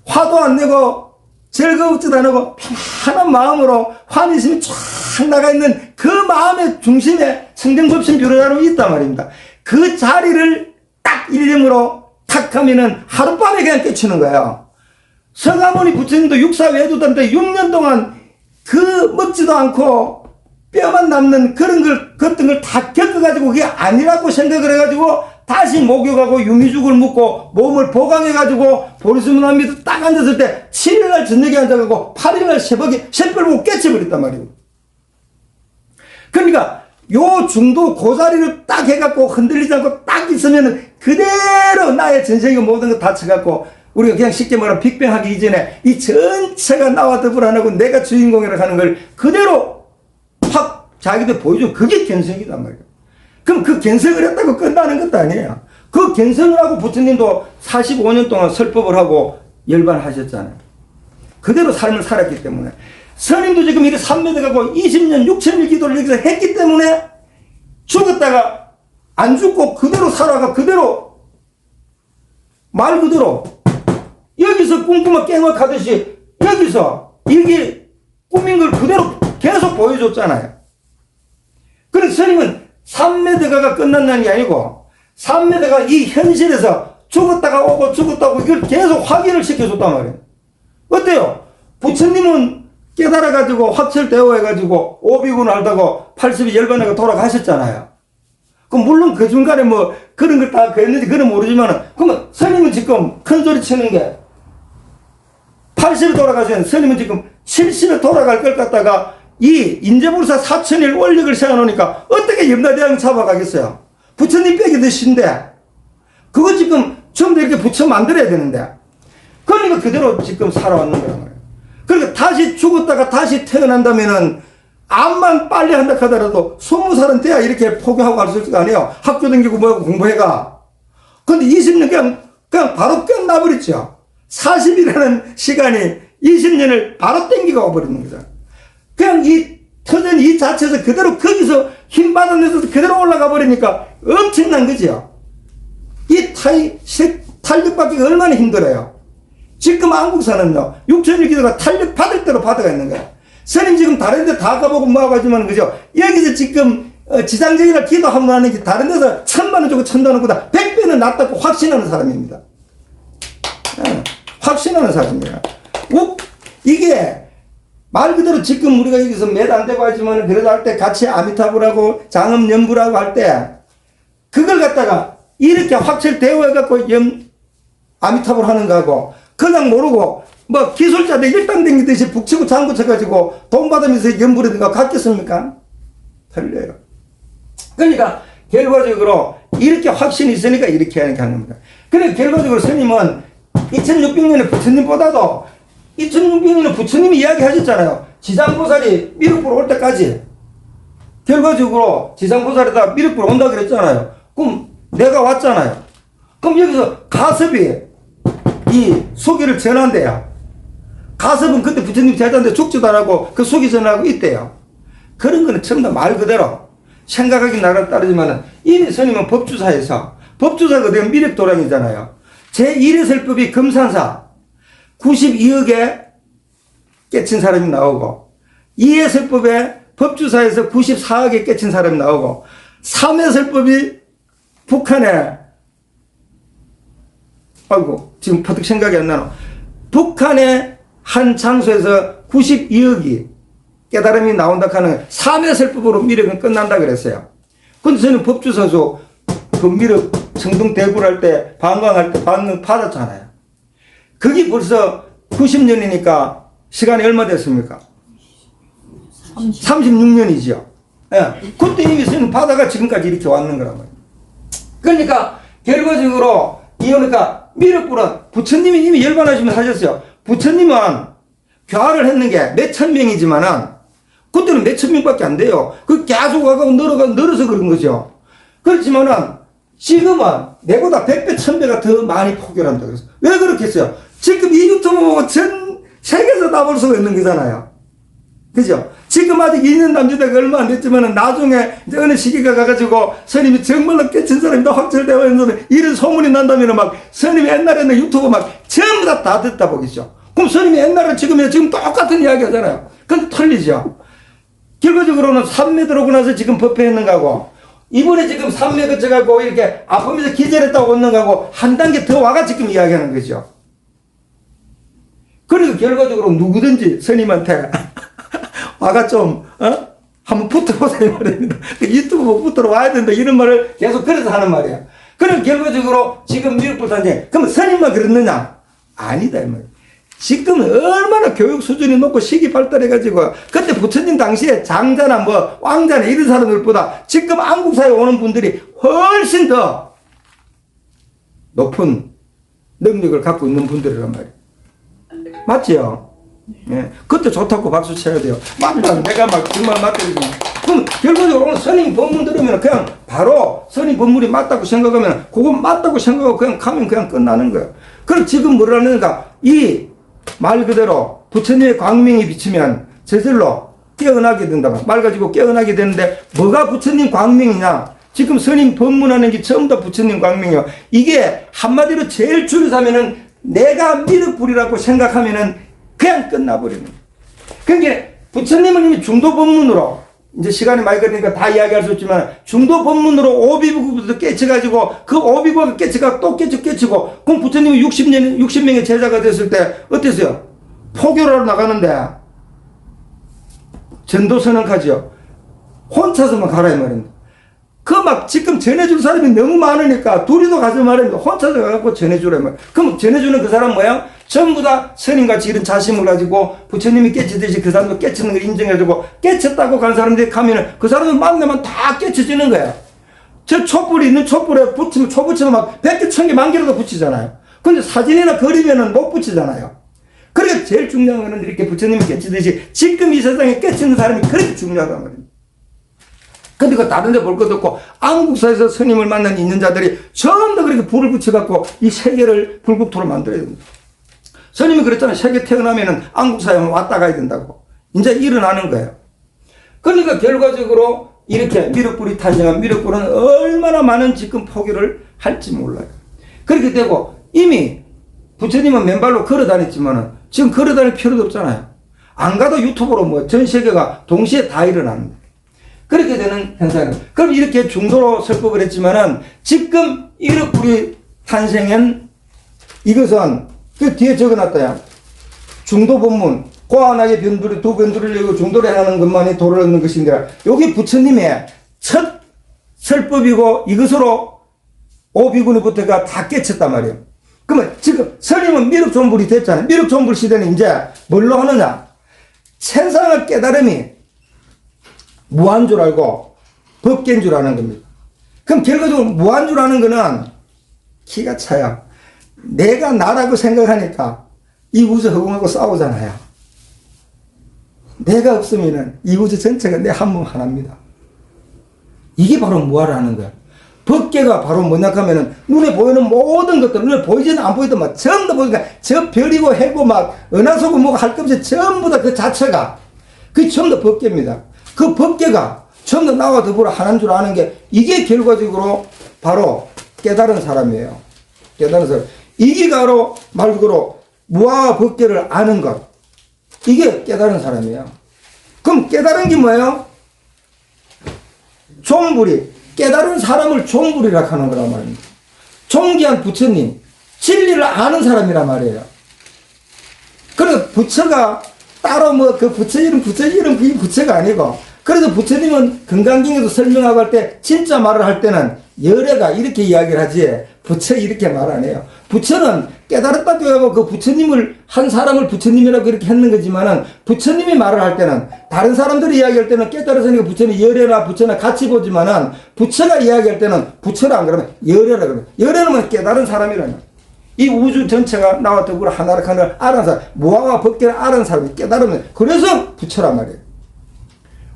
화도 안 내고 즐거웠지도 안 하고 편안한 마음으로 환희심이 쫙 나가 있는 그 마음의 중심에 청정법심 비로자로 있단 말입니다. 그 자리를 딱 일념으로 탁 하면은 하룻밤에 그냥 깨치는 거예요. 서가모니 부처님도 육사 외도단때 6년 동안 그 먹지도 않고 뼈만 남는 그런 걸 다 겪어가지고 그게 아니라고 생각을 해가지고 다시 목욕하고 유미죽을 묻고 몸을 보강해가지고 보리수문화 밑에 딱 앉았을 때 7일날 저녁에 앉아가고 8일날 새벽 보고 깨쳐버렸단 말이에요. 그러니까 요 중도 그 자리를 딱 해갖고 흔들리지 않고 딱 있으면은 그대로 나의 전생의 모든 거 다 쳐갖고 우리가 그냥 쉽게 말하면 빅뱅하기 이전에 이 전체가 나와 더불어 하고 내가 주인공이라고 하는 걸 그대로 확 자기들 보여주고 그게 견성이단 말이에요. 그럼 그 견성을 했다고 끝나는 것도 아니에요. 그 견성을 하고 부처님도 45년 동안 설법을 하고 열반하셨잖아요. 그대로 삶을 살았기 때문에. 스님도 지금 이렇게 삼매대 가고 20년 6천일 기도를 여기서 했기 때문에 죽었다가 안 죽고 그대로 살아가 그대로 말 그대로 여기서 꿈꾸며 깽악하듯이 여기서 이게 꿈인 걸 그대로 계속 보여줬잖아요. 스님은 삼매대가가 끝난다는 게 아니고 삼매대가 이 현실에서 죽었다가 오고 죽었다 오고 이걸 계속 확인을 시켜줬단 말이에요. 어때요? 부처님은 깨달아가지고 확철대오해가지고 오비군 알다고 80이 열반에가 돌아가셨잖아요. 그럼 물론 그 중간에 뭐 그런 걸 다 그랬는지 그건 모르지만 그러면 스님은 지금 큰 소리 치는 게 80에 돌아가셨는데 스님은 지금 70에 돌아갈 걸 갖다가 이 인재불사 4000일 원력을 세워놓으니까 어떻게 염라대왕 잡아가겠어요? 부처님 빼기 드신데 그거 지금 전부 이렇게 부처 만들어야 되는데 그러니까 그대로 지금 살아왔는 거란 말이에요. 그러니까 다시 죽었다가 다시 태어난다면은 암만 빨리 한다 하더라도 20살은 돼야 이렇게 포기하고 갈 수 있을 거 아니에요. 학교 다니고 뭐하고 공부해가. 근데 20년 그냥 바로 끝나버렸죠. 40이라는 시간이 20년을 바로 땡기고 와버리는 거죠. 그냥 이 터전 이 자체에서 그대로 거기서 힘 받아내서 그대로 올라가 버리니까 엄청난 거죠. 이 탄력받기가 얼마나 힘들어요. 지금 한국사는요, 6천일 기도가 탄력 받을 대로 받아가 있는 거야. 스님 지금 다른 데 다 가보고 뭐하고 하지만, 그죠? 여기서 지금, 지상적이나 기도 한 번 하는 게 다른 데서 1000만원 주고 1000원 보다 100배는 낫다고 확신하는 사람입니다. 확신하는 사람이에요. 이게, 말 그대로 지금 우리가 여기서 몇 안 되고 하지만, 그래도 할 때 같이 아미타불하고 장엄연불하고 할 때, 그걸 갖다가 이렇게 확철대오해갖고 아미타불 하는 거하고, 그냥 모르고, 뭐, 기술자들 일당 댕기듯이 북치고 장구 쳐가지고 돈 받으면서 연부르든가 같겠습니까? 틀려요. 그러니까, 결과적으로, 이렇게 확신이 있으니까 이렇게 하는 겁니다. 그러니까 결과적으로 스님은 2600년에 부처님보다도 2600년에 부처님이 이야기하셨잖아요. 지상보살이 미륵불 올 때까지. 결과적으로 지상보살에다 미륵불 온다 그랬잖아요. 그럼 내가 왔잖아요. 그럼 여기서 가섭이 이 소기를 전한대요. 가섭은 그때 부처님 제자인데 죽지도 안 하고 그 소기 전하고 있대요. 그런 거는 전부 다 말 그대로 생각하기 나라 따르지만은 이미 스님은 법주사에서 법주사가 되면 미륵도량이잖아요. 제1해설법이 금산사 92억에 깨친 사람이 나오고 2해설법에 법주사에서 94억에 깨친 사람이 나오고 3해설법이 북한에 아이고, 지금 퍼뜩 생각이 안 나노. 북한의 한 장소에서 92억이 깨달음이 나온다 하는 3해설법으로 미륵은 끝난다 그랬어요. 근데 저는 법주사소 그 미륵 청동 대구를 할 때, 방광할 때 방광 받았잖아요. 그게 벌써 90년이니까 시간이 얼마 됐습니까? 36년이죠. 예. 그때 이미 저는 바다가 지금까지 이렇게 왔는 거란 말이에요. 그러니까 결과적으로 그러니까 미륵불은 부처님이 이미 열반하시면 하셨어요. 부처님은 교화를 했는 게 몇천 명이지만은 그때는 몇천 명밖에 안 돼요. 그 계속 와가고 늘어서 그런 거죠. 그렇지만은 지금은 내보다 100배, 1000배가 더 많이 포교한다 그래서. 왜 그렇겠어요? 지금 이 유튜브 전 세계에서 다 볼 수가 있는 거잖아요. 그죠? 지금 아직 2년 남짓대가 얼마 안 됐지만은 나중에 이제 어느 시기가 가가지고 스님이 정말로 깨친 사람이 다 확철되어 있는 이런 소문이 난다면 막 스님이 옛날에는 유튜브 막 전부 다 듣다 보겠죠. 그럼 스님이 옛날에 지금 똑같은 이야기 하잖아요. 근데 틀리죠. 결과적으로는 삼매 들어오고 나서 지금 법회했는 거고 이번에 지금 삼매 거쳐가고 이렇게 아프면서 기절했다고 오는 거고 한 단계 더 와가 지금 이야기하는 거죠. 그리고 결과적으로 누구든지 스님한테 와가 좀, 한번 붙어보자, 이 말입니다. 유튜브 못 붙들어 와야 된다, 이런 말을 계속 그래서 하는 말이에요. 그럼 결과적으로 지금 미륵불 단지, 그럼 스님만 그랬느냐? 아니다, 이 말이에요. 지금 얼마나 교육 수준이 높고 시기 발달해가지고, 그때 부처님 당시에 장자나 뭐, 왕자나 이런 사람들보다 지금 한국사에 오는 분들이 훨씬 더 높은 능력을 갖고 있는 분들이란 말이에요. 맞지요? 예. 그때 좋다고 박수 쳐야 돼요. 맞다. 내가 막 정말 맞다고. 그럼 결과적으로 오늘 스님 법문 들으면 그냥 바로 스님 법문이 맞다고 생각하면 그건 맞다고 생각하고 그냥 가면 그냥 끝나는 거예요. 그럼 지금 뭐라는가? 이 말 그대로 부처님의 광명이 비치면 저절로 깨어나게 된다. 말 가지고 깨어나게 되는데 뭐가 부처님 광명이냐? 지금 스님 법문하는 게 전부 다 부처님 광명이요. 이게 한마디로 제일 줄여서 하면은 내가 미륵불이라고 생각하면은 그냥 끝나버리는 거예요. 그러니까 부처님은 이미 중도 법문으로 이제 시간이 많이 걸리니까 다 이야기할 수 없지만 중도 법문으로 오비부부터 깨쳐가지고 그 오비부가 깨쳐가 또 깨치고 그럼 부처님이 60명의 제자가 됐을 때 어땠어요? 포교하러 나가는데 전도선언하죠. 혼자서만 가라 이 말입니다. 그 막 지금 전해줄 사람이 너무 많으니까 둘이도 가지 말입니다. 혼자서 가갖고 전해주라 말이에요. 그럼 전해주는 그 사람 뭐야? 전부 다 스님같이 이런 자심을 가지고 부처님이 깨치듯이 그 사람도 깨치는 걸 인정해주고 깨쳤다고 간 사람들이 가면은 그 사람을 만나면 다 깨쳐지는 거야. 저 촛불이 있는 촛불에 붙이면 초 붙이면 막 100개, 1000개, 만개라도 붙이잖아요. 근데 사진이나 그리면은 못 붙이잖아요. 그러니까 제일 중요한 거는 이렇게 부처님이 깨치듯이 지금 이 세상에 깨치는 사람이 그렇게 중요하단 말입니다. 근데 그 다른 데 볼 것도 없고 안국사에서 스님을 만난 있는 자들이 전부 다 그렇게 불을 붙여갖고 이 세계를 불국토로 만들어야 됩니다. 스님이 그랬잖아요. 세계 태어나면은 안국사에 왔다 가야 된다고. 이제 일어나는 거예요. 그러니까 결과적으로 이렇게 미륵불이 탄생한 미륵불은 얼마나 많은 지금 포기를 할지 몰라요. 그렇게 되고 이미 부처님은 맨발로 걸어 다녔지만은 지금 걸어 다닐 필요도 없잖아요. 안 가도 유튜브로 뭐 전 세계가 동시에 다 일어납니다. 그렇게 되는 현상이에요. 그럼 이렇게 중도로 설법을 했지만은 지금 미륵불이 탄생한 이것은 그 뒤에 적어놨다야. 중도 본문 고안하게 변두리 두 변두리를 내고 중도를 해나는 것만이 도를 얻는 것인데 여기 부처님의 첫 설법이고 이것으로 오비군의부터가 다 깨쳤단 말이에요. 그러면 지금 스님은 미륵존불이 됐잖아요. 미륵존불 시대는 이제 뭘로 하느냐? 세상의 깨달음이 무한 줄 알고 법계인 줄 아는 겁니다. 그럼 결과적으로 무한 줄 아는 거는 기가 차요. 내가 나라고 생각하니까 이 우주 허공하고 싸우잖아요. 내가 없으면은 이 우주 전체가 내 한 몸 하나입니다. 이게 바로 무아라는 거야. 법계가 바로 뭐냐 하면은 눈에 보이는 모든 것들, 눈에 보이지는 안 보이든 막 전부 다 보니까 저 별이고 해고 막 은하수고 뭐가 할 것 없이 전부 다 그 자체가 그게 전부 다 법계입니다. 그 법계가 전부 다 나와 더불어 하나인 줄 아는 게 이게 결과적으로 바로 깨달은 사람이에요. 깨달은 사람. 이게 바로 말 그대로 무아와 법계를 아는 것. 이게 깨달은 사람이에요. 그럼 깨달은 게 뭐예요? 종불이. 깨달은 사람을 종불이라 하는 거란 말입니다. 존귀한 부처님. 진리를 아는 사람이란 말이에요. 그래서 부처가 따로 뭐 그 부처 이름 그게 부처가 아니고 그래서 부처님은 금강경에도 설명하고 할 때 진짜 말을 할 때는 열애가 이렇게 이야기를 하지 부처 이렇게 말 안 해요. 부처는 깨달았다고 하고 그 부처님을 한 사람을 부처님이라고 그렇게 했는 거지만은 부처님이 말을 할 때는 다른 사람들이 이야기할 때는 깨달았으니까 부처는 열애나 부처나 같이 보지만은 부처가 이야기할 때는 부처라 안 그러면 열애라 그러면 열애는 깨달은 사람이라는 거예요. 이 우주 전체가 나와 더불어 하나로 하나를 아는 사람, 무아와 법계를 아는 사람이 깨달으면 그래서 부처란 말이에요.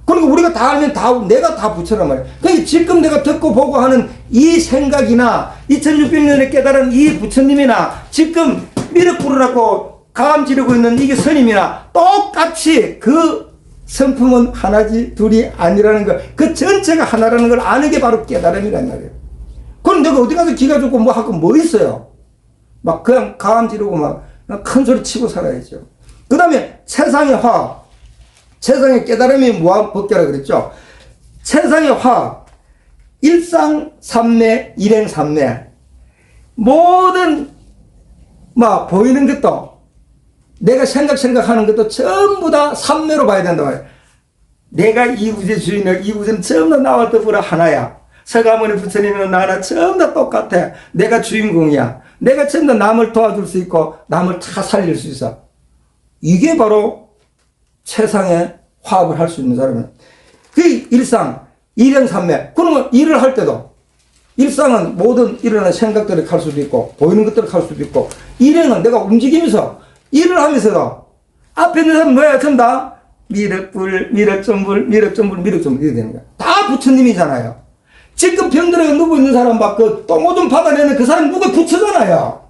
그러니까 우리가 다 알면 내가 다 부처란 말이에요. 그러니까 지금 내가 듣고 보고 하는 이 생각이나 2600년에 깨달은 이 부처님이나 지금 미륵불이라고 가암 지르고 있는 이게 스님이나 똑같이 그 성품은 하나지 둘이 아니라는 거, 그 전체가 하나라는 걸 아는 게 바로 깨달음이란 말이에요. 그럼 내가 어디 가서 기가 좋고 뭐 하고 뭐 있어요? 막 그냥 가암 지르고 막 큰 소리 치고 살아야죠. 그 다음에 세상의 화학. 세상의 깨달음이 무아법계라 그랬죠. 세상의 화학. 일상삼매, 일행삼매. 모든 막 보이는 것도 내가 생각하는 것도 전부 다 삼매로 봐야 된다 말이야. 내가 이 우주의 주인을, 이 우주는 전부 다 나와 더불어 하나야. 서가모니 부처님은 나나 전부 다 똑같아. 내가 주인공이야. 내가 전부 다 남을 도와줄 수 있고 남을 다 살릴 수 있어. 이게 바로 세상에 화합을 할 수 있는 사람은 그 일상, 일행삼매. 그러면 일을 할 때도 일상은 모든 일어나는 생각들을 할 수도 있고 보이는 것들을 할 수도 있고 일행은 내가 움직이면서 일을 하면서도 앞에 있는 사람은 뭐야? 전부 다 미륵불, 미륵존불, 미륵존불, 미륵존불 이렇게 되는 거야. 다 부처님이잖아요. 지금 병들어 누워 있는 사람 막 그 똥오줌 받아내는 그 사람 누가 부처잖아요.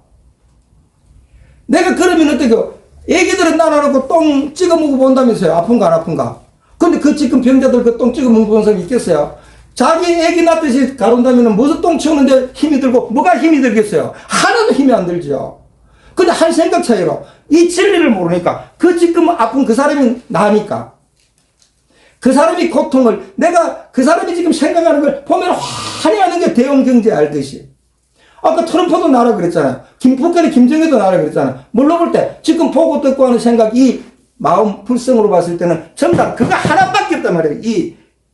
내가 그러면 어떻게 애기들은 나눠놓고 똥 찍어 먹어 본다면서요. 아픈가 안 아픈가. 근데 그 지금 병자들 그 똥 찍어 먹어 본 사람이 있겠어요? 자기 애기 낳듯이 가른다면 무슨 똥 치우는데 힘이 들고 뭐가 힘이 들겠어요? 하나도 힘이 안 들죠. 근데 한 생각 차이로 이 진리를 모르니까 그 지금 아픈 그 사람이 나니까 그 사람이 고통을, 내가 그 사람이 지금 생각하는 걸 보면 환희하는 게 대형 경제 알듯이. 아까 트럼프도 나라 그랬잖아요. 북한의 김정일도 나라 그랬잖아요. 물러볼 때 지금 보고 듣고 하는 생각, 이 마음 불성으로 봤을 때는 전부 다 그거 하나밖에 없단 말이에요.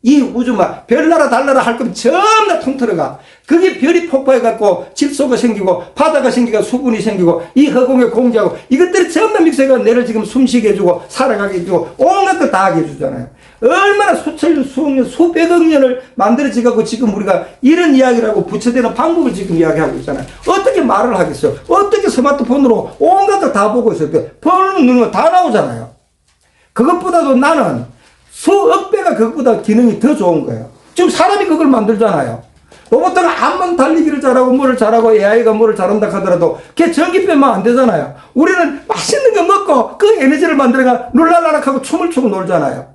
이 우주만 별나라 달나라 할 거면 전부 다 통틀어가. 그게 별이 폭파해갖고 질소가 생기고 바다가 생기고 수분이 생기고 이 허공에 공기하고 이것들이 전부 다 믹스해가 내를 지금 숨쉬게 해주고 살아가게 해주고 온갖 걸 다 하게 해주잖아요. 얼마나 수천 년, 수억 년, 수백억 년을 만들어지고 지금 우리가 이런 이야기를 하고 부처되는 방법을 지금 이야기하고 있잖아요. 어떻게 말을 하겠어요? 어떻게 스마트폰으로 온갖 걸 다 보고 있어요? 번호 누르면 다 나오잖아요. 그것보다도 나는 수억 배가 그것보다 기능이 더 좋은 거예요. 지금 사람이 그걸 만들잖아요. 로봇가 암만 달리기를 잘하고 뭐를 잘하고 AI가 뭐를 잘한다 하더라도 걔 전기 빼면 안 되잖아요. 우리는 맛있는 거 먹고 그 에너지를 만들어가 룰랄라락하고 춤을 추고 놀잖아요.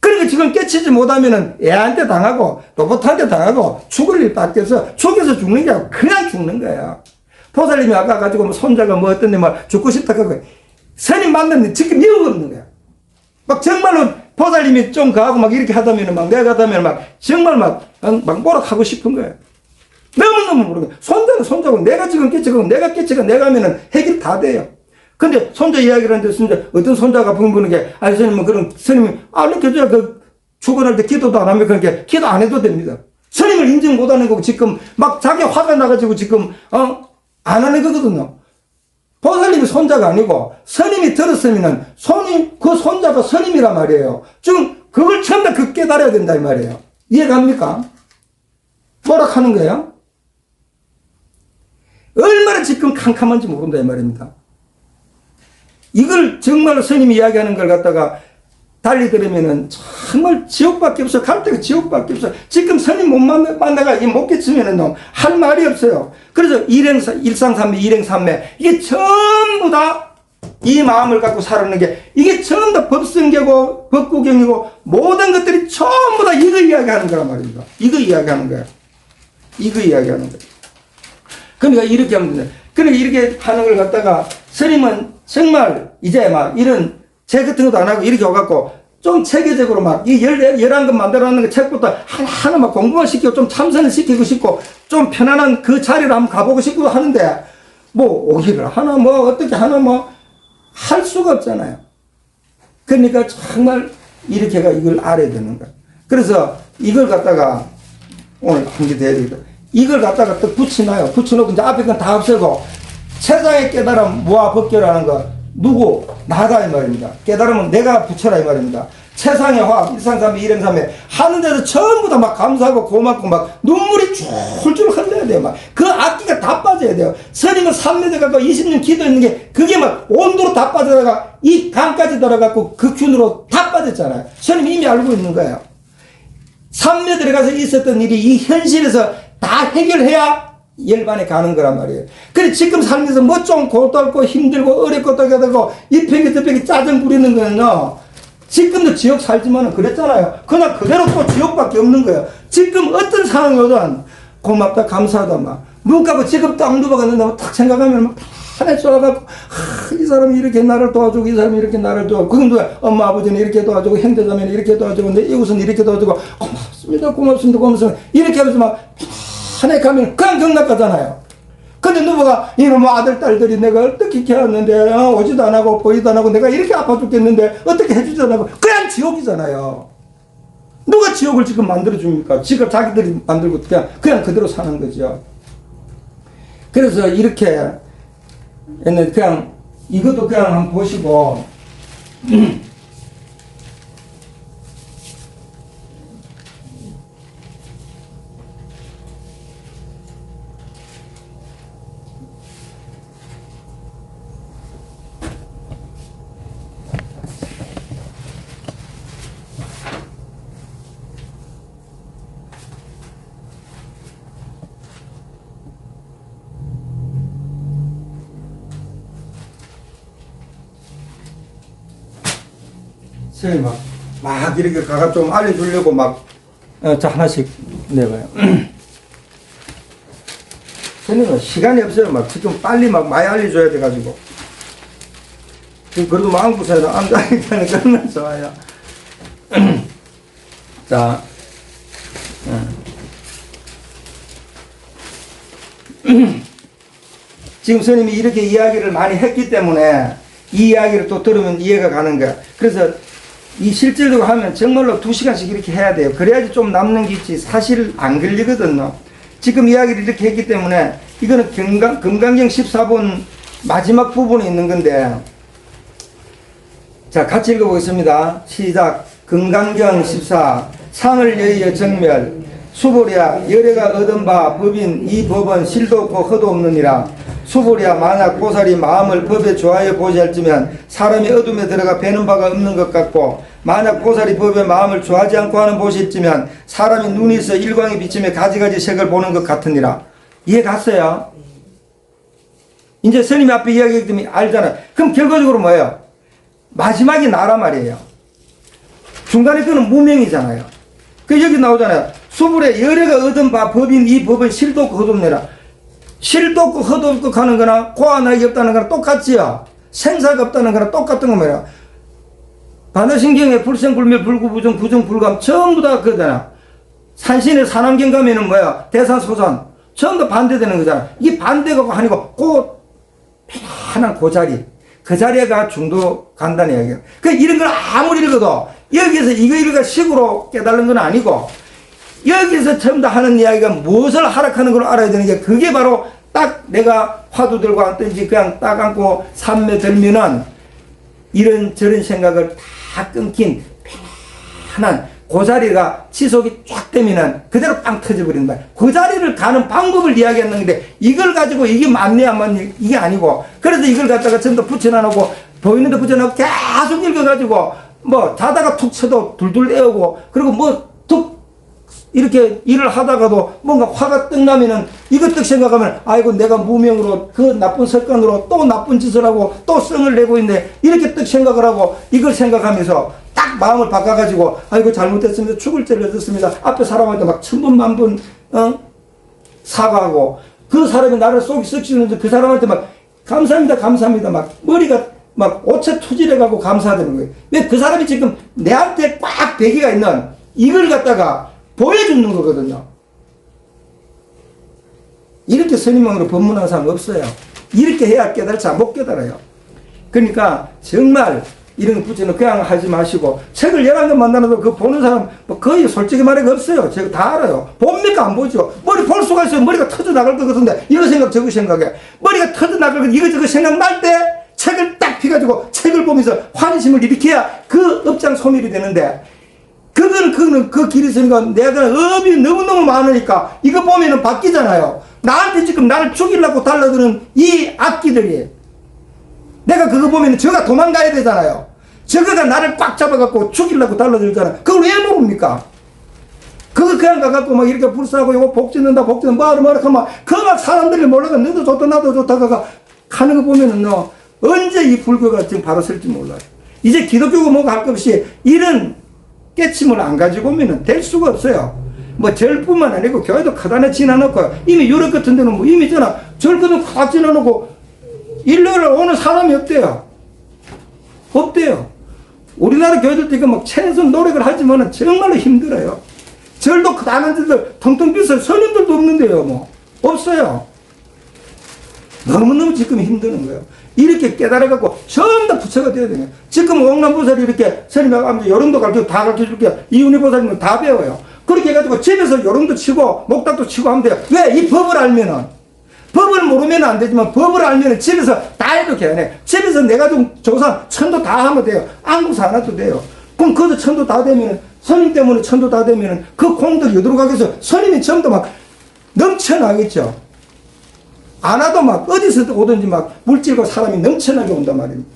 그러니까 지금 깨치지 못하면은 애한테 당하고 로봇한테 당하고 죽을 일밖에 없어. 죽여서 죽는 게 아니고 그냥 죽는 거예요. 보살님이 아까 가지고 뭐 손자가 뭐 어떤 데 말 죽고 싶다 하고 스님 만났는데 지금 이유가 없는 거야. 막 정말로 보살님이 좀 가고 막 이렇게 하다면은 막 내가 하다면 막 정말 막 뭐락하고 싶은 거예요. 너무너무 모르는 거야. 손자는 손자고 내가 지금 깨치고 내가 깨치고 내가 하면은 해결 다 돼요. 근데 손자 이야기를 하는데 손자, 어떤 손자가 부르는 게, 아니, 스님, 뭐 그런, 스님이, 그저 죽어날 때 기도도 안 하면 그렇게 기도 안 해도 됩니다. 스님을 인정 못 하는 거고 지금 막 자기 화가 나가지고 지금, 안 하는 거거든요. 보살님이 손자가 아니고, 스님이 들었으면은, 그 손자가 스님이란 말이에요. 지금 그걸 전부 다 깨달아야 된다, 이 말이에요. 이해갑니까? 뭐라 하는 거예요? 얼마나 지금 캄캄한지 모른다, 이 말입니다. 이걸 정말 스님이 이야기하는 걸 갖다가 달리 들으면은 정말 지옥밖에 없어. 갈 데가 지옥밖에 없어. 지금 스님 못 만나가 못 깨치면은 할 말이 없어요. 그래서 일상삼매, 일행삼매 이게 전부 다 이 마음을 갖고 살아가는 게 이게 전부 다 법성계고 법구경이고 모든 것들이 전부 다 이거 이야기하는 거란 말입니다. 이거 이야기하는 거야. 이거 이야기하는 거야. 그러니까 이렇게 하면 된다. 그러니까 이렇게 하는 걸 갖다가 스님은 정말 이제 막 이런 책 같은 것도 안 하고 이렇게 와갖고 좀 체계적으로 막 이 11권 만들어놨는 그 책부터 하나하나 막 공부만 시키고 좀 참선을 시키고 싶고 좀 편안한 그 자리를 한번 가보고 싶기도 하는데 뭐 오기를 하나 뭐 어떻게 하나 뭐 할 수가 없잖아요. 그러니까 정말 이렇게가 이걸 알아야 되는 거야. 그래서 이걸 갖다가 오늘 한 개 돼야 되겠다. 이걸 갖다가 또 붙여놔요. 붙여놓고 이제 앞에 건 다 없애고 세상의 깨달음 무아법결하는 거 누구? 나다 이 말입니다. 깨달음은 내가 붙여라 이 말입니다. 세상의 화합, 일상삼매, 일행삼매 하는데도 전부 다 막 감사하고 고맙고 막 눈물이 줄줄 흘러야 돼요. 막 그 악기가 다 빠져야 돼요. 스님은 삼매대 갖고 20년 기도했는 게 그게 막 온도로 다 빠져다가 이 강까지 들어가고 그 균으로 다 빠졌잖아요. 스님 이미 알고 있는 거예요. 삼매 들어가서 있었던 일이 이 현실에서 다 해결해야 열반에 가는 거란 말이에요. 그래 지금 살면서 뭐 좀 고달고 힘들고 어렵고 떠가고 이 팽이 저 팽이 짜증 부리는 거는요. 지금도 지옥 살지만은 그랬잖아요. 그냥 그대로 또 지옥밖에 없는 거예요. 지금 어떤 상황이 오든 고맙다 감사하다 막 눈 감고 지금 딱 누워갔는데 딱 생각하면 막 하나 쏘아갖고 이 사람이 이렇게 나를 도와주고 이 사람이 이렇게 나를 도와주고 그건 누가 엄마 아버지는 이렇게 도와주고 형제자매는 이렇게 도와주고 내 이웃은 이렇게 도와주고 고맙습니다 고맙습니다 이렇게 하면서 막 하나 가면 그냥 경락가잖아요. 근데 누가 이놈의 아들 딸들이 내가 어떻게 키웠는데 오지도 안 하고 보이도 안 하고 내가 이렇게 아파 죽겠는데 어떻게 해주지 않고 그냥 지옥이잖아요. 누가 지옥을 지금 만들어줍니까? 지금 자기들이 만들고 그냥 그대로 사는 거죠. 그래서 이렇게 그냥 이것도 그냥 한번 보시고 선생님 막 이렇게 가가 좀 알려주려고 자 하나씩 내봐요. 선생님은 시간이 없어요. 막 지금 빨리 막 많이 알려줘야 돼가지고 그래도 마음고생은 안 가니까 얼마나 좋아요. 자, 지금 스님이 이렇게 이야기를 많이 했기 때문에 이 이야기를 또 들으면 이해가 가는 거야. 그래서 이 실제로 하면 정말로 2시간씩 이렇게 해야 돼요. 그래야지 좀 남는 게 있지. 사실 안 걸리거든요. 지금 이야기를 이렇게 했기 때문에 이거는 금강경 14번 마지막 부분에 있는 건데, 자, 같이 읽어보겠습니다. 시작. 금강경 14. 상을 여의여 정멸. 수보랴 열애가 얻은 바 법인 이 법은 실도 없고 허도 없느니라. 수보랴 만약 보살이 마음을 법에 좋아해 보시할지면 사람이 어둠에 들어가 배는 바가 없는 것 같고, 만약 보살이 법에 마음을 좋아하지 않고 하는 보시지면 사람이 눈이 있어 일광이 비치며 가지가지 색을 보는 것 같으니라. 이해 갔어요? 이제 스님이 앞에 이야기했기 때문에 알잖아요. 그럼 결과적으로 뭐예요? 마지막이 나라 말이에요. 중간에 그는 무명이잖아요. 그 여기 나오잖아요. 수불에 열애가 얻은 바 법인 이 법은 실도 없고 허도 없느니라. 실도 없고 허도 없고 하는 거나 고아나기 없다는 거나 똑같지요. 생사가 없다는 거나 똑같은 겁니다. 반어신경에 불생불멸 불구부정 부정불감 전부 다 그거잖아. 산신의 산암경 가면은 뭐야? 대산소산 전부 다 반대되는 거잖아. 이게 반대가 아니고 편안한 그 자리, 그 자리가 중도 간다는 이야기예요. 그 이런 걸 아무리 읽어도 여기서 이거 식으로 깨달은 건 아니고, 여기서 전부 다 하는 이야기가 무엇을 하락하는 걸 알아야 되는 게, 그게 바로 딱 내가 화두 들고 앉든지 그냥 딱 앉고 삼매 들면은 이런 저런 생각을 다 끊긴 편안한 그 자리가 지속이 쫙 되면은 그대로 빵 터져버리는 거야. 그 자리를 가는 방법을 이야기했는데, 이걸 가지고 이게 맞네 안 맞네 이게 아니고, 그래서 이걸 갖다가 전부 다 붙여놔놓고 보이는데 붙여놓고 계속 읽어가지고 뭐 자다가 툭 쳐도 둘둘 애우고, 그리고 뭐 툭 이렇게 일을 하다가도 뭔가 화가 떡 나면은 이것 떡 생각하면 아이고 내가 무명으로 그 나쁜 습관으로 또 나쁜 짓을 하고 또 성을 내고 있네, 이렇게 떡 생각을 하고 이걸 생각하면서 딱 마음을 바꿔가지고 아이고 잘못했습니다, 죽을 죄를 졌습니다, 앞에 사람한테 막 천번 만번 사과하고, 그 사람이 나를 속이 썩시는데 그 사람한테 막 감사합니다 감사합니다 막 머리가 막 오체 투질해가고 감사하다는 거예요. 왜? 그 사람이 지금 내한테 꽉 배기가 있는 이걸 갖다가 보여주는 거거든요. 이렇게 스님으로 법문하는 사람 없어요. 이렇게 해야 깨달지 못 깨달아요. 그러니까 정말 이런 거 붙여놓고 그냥 하지 마시고, 책을 11권 만나도 그 보는 사람 뭐 거의 솔직히 말해 없어요. 제가 다 알아요. 봅니까? 안 보죠. 머리 볼 수가 있어요. 머리가 터져 나갈 것 같은데 이거 생각 저거 생각해. 머리가 터져 나갈 것 이거 저거 생각 날 때 책을 딱 펴가지고 책을 보면서 환희심을 일으켜야 그 업장 소멸이 되는데, 그거는 그 길이 있으니까 내가 업이 너무너무 많으니까 이거 보면은 바뀌잖아요. 나한테 지금 나를 죽이려고 달라드는 이 악기들이, 내가 그거 보면은 저가 도망가야 되잖아요. 저거가 나를 꽉 잡아갖고 죽이려고 달라들잖아. 그걸 왜 모릅니까? 그거 그냥 가갖고 막 이렇게 불사하고 이거 복짓는다 뭐하러 하면 그 막 사람들이 몰라가 너도 좋다 나도 좋다가 하는 거 보면은 너 언제 이 불교가 지금 바로 설지 몰라요. 이제 기독교가 뭐가 할 것 없이 이런 깨침을 안 가지고 오면은 될 수가 없어요. 뭐 절뿐만 아니고 교회도 크다네 지나놓고, 이미 유럽 같은 데는 뭐 이미 있잖아. 절 그도 꽉 지나놓고 일요일에 오는 사람이 없대요. 없대요. 우리나라 교회들도 이거 막 최선 노력을 하지만은 정말로 힘들어요. 절도 크다는 데들 텅텅 비서 스님들도 없는데요. 뭐 없어요. 너무너무 지금 힘드는 거예요. 이렇게 깨달아갖고 전부 다 부처가 되어야 돼요. 지금 옥남보살이 이렇게 스님하고 하면서 요령도 가르쳐 다 가르쳐줄게요. 이윤희 보살님은 다 배워요. 그렇게 해가지고 집에서 요령도 치고 목탁도 치고 하면 돼요. 왜? 이 법을 알면은. 법을 모르면 안 되지만 법을 알면은 집에서 다 해도 되네. 집에서 내가 좀 조사 천도 다 하면 돼요. 안구사 하나도 돼요. 그럼 그것도 천도 다 되면은, 스님 때문에 천도 다 되면은 그 공덕이 어디로 가겠어? 스님이 전부 막 넘쳐나겠죠. 안 와도 막 어디서 오든지 막 물질과 사람이 넘쳐나게 온단 말입니다.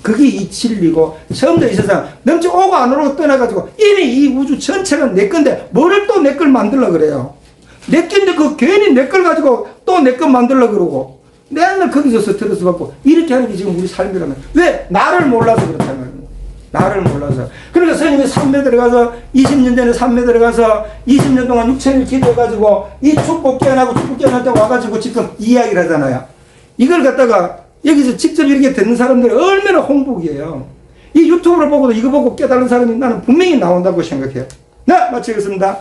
그게 이 진리고, 처음부터 이 세상 넘쳐 오고 안 오고 떠나가지고 이미 이 우주 전체가 내 건데 뭐를 또 내 걸 만들려 그래요. 내 건데 그 괜히 내 걸 가지고 또 내 걸 만들려 그러고 맨날 거기서 스트레스 받고 이렇게 하는 게 지금 우리 삶이라면, 왜? 나를 몰라서 그렇다는 거예요. 나를 몰라서. 그러니까 스님이 삼매 들어가서 20년 전에 삼매 들어가서 20년 동안 6천일 기도해가지고 이 축복 깨어나고 축복 깨어날 때 와가지고 지금 이야기를 하잖아요. 이걸 갖다가 여기서 직접 이렇게 듣는 사람들이 얼마나 홍복이에요. 이 유튜브를 보고도 이거 보고 깨달은 사람이 나는 분명히 나온다고 생각해요. 네, 마치겠습니다.